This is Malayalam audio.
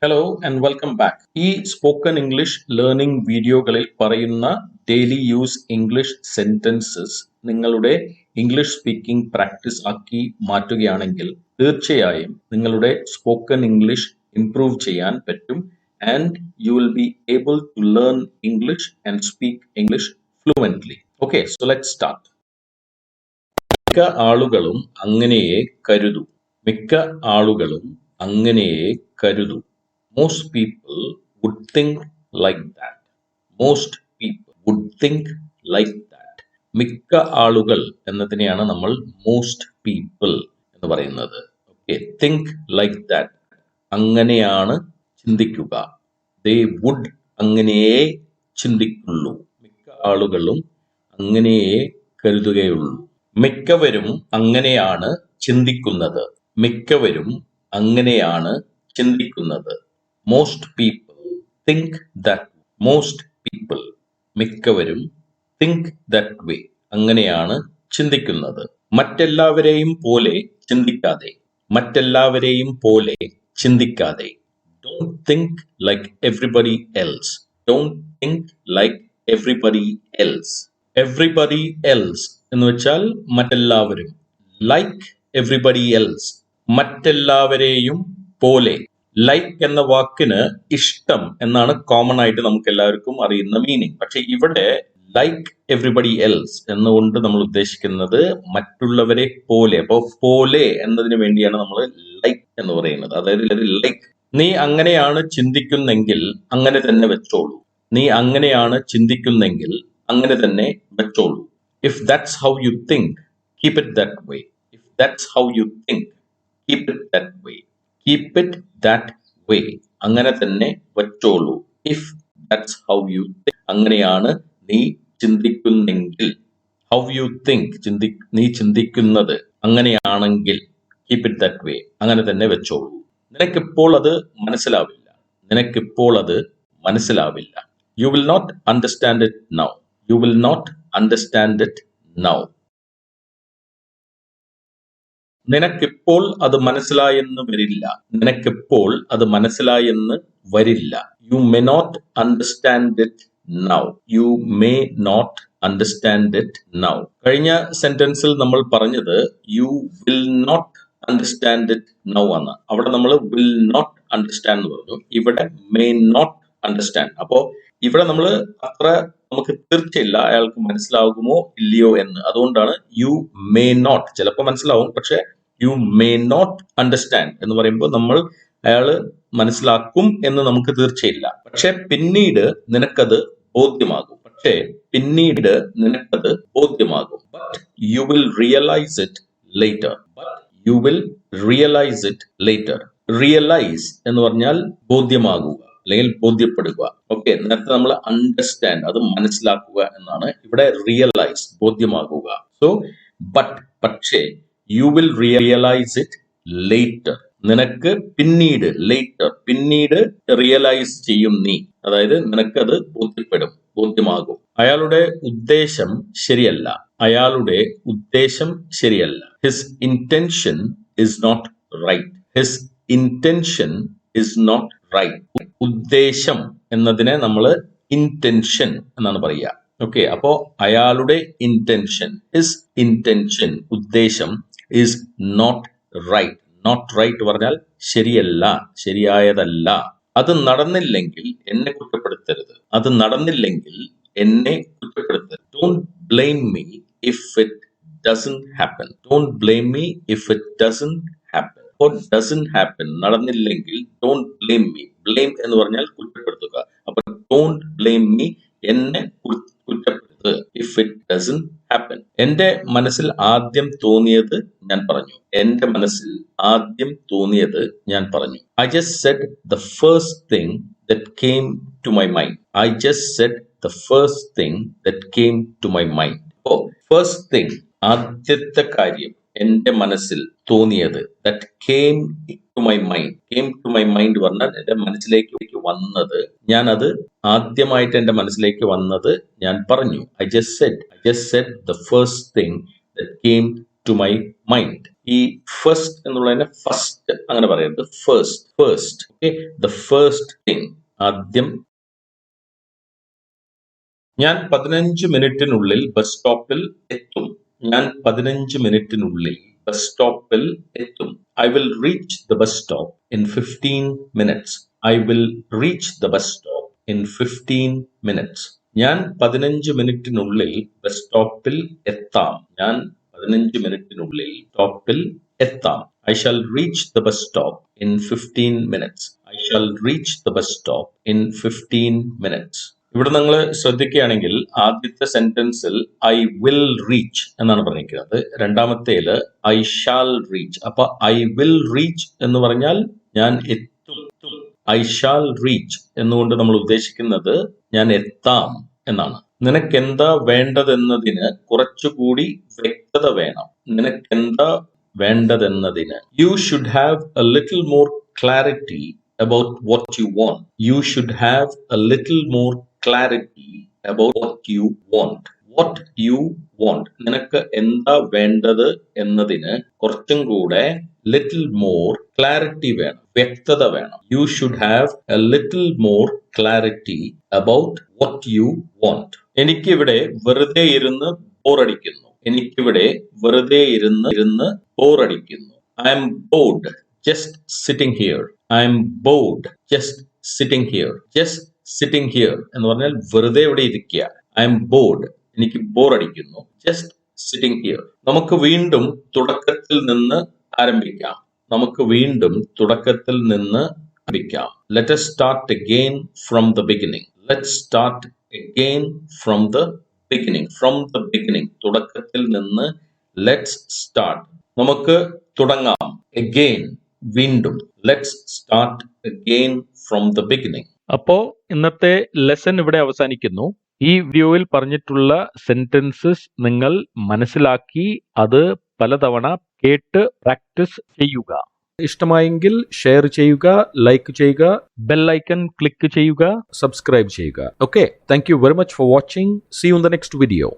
Hello and welcome back. ഈ സ്പോക്കൺ ഇംഗ്ലീഷ് ലേണിംഗ് വീഡിയോകളിൽ പറയുന്ന ഡെയിലി യൂസ് ഇംഗ്ലീഷ് സെന്റൻസസ് നിങ്ങളുടെ ഇംഗ്ലീഷ് സ്പീക്കിംഗ് പ്രാക്ടീസ് ആക്കി മാറ്റുകയാണെങ്കിൽ തീർച്ചയായും നിങ്ങളുടെ സ്പോക്കൺ ഇംഗ്ലീഷ് ഇംപ്രൂവ് ചെയ്യാൻ പറ്റും and you will be able to learn English and speak English fluently. Okay, so let's start. മിക്ക ആളുകളും അങ്ങനെയേ കരുതൂ. മിക്ക ആളുകളും അങ്ങനെയേ കരുതൂ. Most people would think like that. Most people would think like that. മിക്ക ആളുകൾ എന്നതിനെയാണ് നമ്മൾ most people എന്ന് പറയുന്നത്. Okay, think like that. അങ്ങനെയാണ് ചിന്തിക്കുക. They would അങ്ങനെയേ ചിന്തിക്കുള്ളൂ. മിക്ക ആളുകളും അങ്ങനെയേ കരുതുകയുള്ളൂ. മിക്കവരും അങ്ങനെയാണ് ചിന്തിക്കുന്നത്. മിക്കവരും അങ്ങനെയാണ് ചിന്തിക്കുന്നത്. Most people think that. Most people മിക്കവരും think that way. അങ്ങനെയാണ് ചിന്തിക്കുന്നത്. മറ്റെല്ലാവരെയും പോലെ ചിന്തിക്കാതെ. മറ്റെല്ലാവരെയും പോലെ ചിന്തിക്കാതെ. Don't think like everybody else. Don't think like everybody else. Everybody else എന്ന് വെച്ചാൽ മറ്റെല്ലാവരും. Like everybody else. മറ്റെല്ലാവരെയും പോലെ. ലൈക്ക് എന്ന വാക്കിന് ഇഷ്ടം എന്നാണ് കോമൺ ആയിട്ട് നമുക്ക് എല്ലാവർക്കും അറിയുന്ന മീനിങ്. പക്ഷെ ഇവിടെ ലൈക്ക് എവ്രിബഡി എൽസ് എന്നുകൊണ്ട് നമ്മൾ ഉദ്ദേശിക്കുന്നത് മറ്റുള്ളവരെ പോലെ. അപ്പോൾ പോലെ എന്നതിന് വേണ്ടിയാണ് നമ്മൾ ലൈക്ക് എന്ന് പറയുന്നത്. അതായത് ലൈക്ക് നീ അങ്ങനെയാണ് ചിന്തിക്കുന്നെങ്കിൽ അങ്ങനെ തന്നെ വെച്ചോളൂ. നീ അങ്ങനെയാണ് ചിന്തിക്കുന്നെങ്കിൽ അങ്ങനെ തന്നെ വെച്ചോളൂ. If that's how you think, keep it that way. If that's how you think, keep it that way. Keep it that way. അങ്ങനെ തന്നെ വച്ചോളൂ. If that's how you think, അങ്ങനെയാണ് നീ ചിന്തിക്കുന്നെങ്കിൽ. ഹൗ യു തിങ്ക്, നീ ചിന്തിക്കുന്നത് അങ്ങനെയാണെങ്കിൽ കീപ് ഇറ്റ് ദാറ്റ് വേ, അങ്ങനെ തന്നെ വെച്ചോളൂ. നിനക്കിപ്പോൾ അത് മനസ്സിലാവില്ല. നിനക്കിപ്പോൾ അത് മനസ്സിലാവില്ല. You will not understand it now. You will not understand it now. നിനക്കിപ്പോൾ അത് മനസ്സിലായെന്ന് വരില്ല. നിനക്കിപ്പോൾ അത് മനസ്സിലായെന്ന് വരില്ല. You may not understand it now. You may not understand it now. കഴിഞ്ഞ സെന്റൻസിൽ നമ്മൾ പറഞ്ഞത് you will not understand it now ആണ്. അവിടെ നമ്മൾ വിൽ നോട്ട് അണ്ടർസ്റ്റാൻഡ് എന്ന് പറഞ്ഞു. ഇവിടെ മേ നോട്ട് അണ്ടർസ്റ്റാൻഡ്. അപ്പോ ഇവിടെ നമ്മൾ അത്ര നമുക്ക് തീർച്ചയില്ല അയാൾക്ക് മനസ്സിലാകുമോ ഇല്ലയോ എന്ന്. അതുകൊണ്ടാണ് യു മേ നോട്ട്. ചിലപ്പോൾ മനസ്സിലാവും, പക്ഷെ യു മേ നോട്ട് അണ്ടർസ്റ്റാൻഡ് എന്ന് പറയുമ്പോൾ നമ്മൾ അയാള് മനസ്സിലാക്കും എന്ന് നമുക്ക് തീർച്ചയില്ല. പക്ഷെ പിന്നീട് നിനക്കത് ബോധ്യമാകും. പക്ഷേ പിന്നീട് നിനക്കത് ബോധ്യമാകും. But you will realise it later. But you will realise it later. Realise എന്ന് പറഞ്ഞാൽ ബോധ്യമാകുക അല്ലെങ്കിൽ ബോധ്യപ്പെടുക. ഓക്കെ, നേരത്തെ നമ്മൾ അണ്ടർസ്റ്റാൻഡ്, അത് മനസ്സിലാക്കുക എന്നാണ്. ഇവിടെ റിയലൈസ്, ബോധ്യമാകുക. സോ ബട്ട്, പക്ഷേ, U will realise it later. നിനക്ക് പിന്നീട്, ലേറ്റർ, പിന്നീട് റിയലൈസ് ചെയ്യും നീ. അതായത് നിനക്കത് ബോധ്യപ്പെടും, ബോധ്യമാകും. അയാളുടെ ഉദ്ദേശം ശരിയല്ല. അയാളുടെ ഉദ്ദേശം ശരിയല്ല. His intention is not right. His intention is not right. ഉദ്ദേശം എന്നതിനെ നമ്മൾ ഇന്റൻഷൻ എന്നാണ് പറയുക. ഓക്കെ, അപ്പോ അയാളുടെ ഇന്റൻഷൻ, ഹിസ് ഇന്റൻഷൻ, ഉദ്ദേശം, is not right. Not right പറഞ്ഞാൽ ശരിയല്ല, ശരിയായതല്ല. അത് നടന്നില്ലെങ്കിൽ എന്നെ കുറ്റപ്പെടുത്തരുത്. അത് നടന്നില്ലെങ്കിൽ എന്നെ കുറ്റപ്പെടുത്തരുത്. Don't blame me if it doesn't happen. Don't blame me if it doesn't happen. Doesn't happen, നടന്നില്ലെങ്കിൽ. Don't blame me. ബ്ലെയിം എന്ന് പറഞ്ഞാൽ കുറ്റപ്പെടുത്തുക. അപ്പൊ ഡോണ്ട് ബ്ലെയിം മീ, എന്നെ കുറ്റപ്പെടുത്തുക. If it doesn't happen. എന്റെ മനസ്സിൽ ആദ്യം തോന്നിയത് ഞാൻ പറഞ്ഞു. എന്റെ മനസ്സിൽ ആദ്യം തോന്നിയത് ഞാൻ പറഞ്ഞു. I just said the first thing that came to my mind. I just said the first thing that came to my mind. Oh, first thing, ആദ്യത്തെ കാര്യം എന്റെ മനസ്സിൽ തോന്നിയത്. That came to my mind. Came to my mind പറഞ്ഞാൽ എന്റെ മനസ്സിലേക്ക് വന്നത്. ഞാൻ അത് ആദ്യമായിട്ട് എന്റെ മനസ്സിലേക്ക് വന്നത് ഞാൻ പറഞ്ഞു. I just said the first thing that came to my mind. ഈ ഫസ്റ്റ് എന്നുള്ളതിനെ ഫസ്റ്റ് അങ്ങനെ പറയരുത്. First okay. The first thing, ആദ്യം. ഞാൻ 15 മിനിറ്റിനുള്ളിൽ ബസ് സ്റ്റോപ്പിൽ എത്തും. ഞാൻ 15 മിനിറ്റിനുള്ളിൽ ബസ് സ്റ്റോപ്പിൽ എത്തും. I will reach the bus stop in 15 minutes. I will reach the bus stop in 15 minutes. ഞാൻ 15 മിനിറ്റിനുള്ളിൽ ബസ് സ്റ്റോപ്പിൽ എത്താം. ഞാൻ 15 മിനിറ്റിനുള്ളിൽ സ്റ്റോപ്പിൽ എത്താം. I shall reach the bus stop in 15 minutes. I shall reach the bus stop in 15 minutes. ഇവിടെ നിങ്ങൾ ശ്രദ്ധിക്കുകയാണെങ്കിൽ ആദ്യത്തെ സെന്റൻസിൽ ഐ വിൽ റീച്ച് എന്നാണ് പറഞ്ഞിരിക്കുന്നത്. രണ്ടാമത്തേല് ഐ ഷാൽ റീച്ച്. അപ്പൊ ഐ വിൽ റീച്ച് എന്ന് പറഞ്ഞാൽ ഞാൻ എത്തും. ഐ ഷാൽ റീച്ച് എന്നുകൊണ്ട് നമ്മൾ ഉദ്ദേശിക്കുന്നത് ഞാൻ എത്താം എന്നാണ്. നിനക്കെന്താ വേണ്ടതെന്നതിന് കുറച്ചുകൂടി വ്യക്തത വേണം. നിനക്കെന്താ വേണ്ടതെന്നതിന് you should have a little more clarity about what you want. You should have a little more clarity about what you want. What you want. നിനക്ക് എന്താ വേണ്ടത് എന്നതിന് കുറച്ചും കൂടെ little more clarity വേണം, വ്യക്തത വേണം. You should have a little more clarity about what you want. എനിക്കിവിടെ വെറുതെ ഇരുന്ന് ബോറടിക്കുന്നു. എനിക്കിവിടെ വെറുതെ ഇരുന്ന് ബോറടിക്കുന്നു. I am bored just sitting here. I am bored just sitting here. Just sitting here എന്ന് പറഞ്ഞാൽ വെറുതെ ഇവിടെ ഇരിക്കുക. I am bored. എനിക്ക് ബോറടിക്കുന്നു. Just sitting here. നമുക്ക് വീണ്ടും തുടക്കത്തിൽ നിന്ന് ആരംഭിക്കാം. Let us start again from the beginning. Let's start again from the beginning. From the beginning. തുടക്കത്തിൽ നിന്ന് let's start. നമുക്ക് തുടങ്ങാം. Again. വീണ്ടും. Let's start again from the beginning. അപ്പോ ഇന്നത്തെ ലെസൺ ഇവിടെ അവസാനിക്കുന്നു. ഈ വീഡിയോയിൽ പറഞ്ഞിട്ടുള്ള സെന്റൻസസ് നിങ്ങൾ മനസ്സിലാക്കി അത് പലതവണ കേട്ട് പ്രാക്ടീസ് ചെയ്യുക. ഇഷ്ടമായെങ്കിൽ ഷെയർ ചെയ്യുക, ലൈക്ക് ചെയ്യുക, ബെൽ ഐക്കൺ ക്ലിക്ക് ചെയ്യുക, സബ്സ്ക്രൈബ് ചെയ്യുക. Okay, thank you very much for watching. See you in the next video.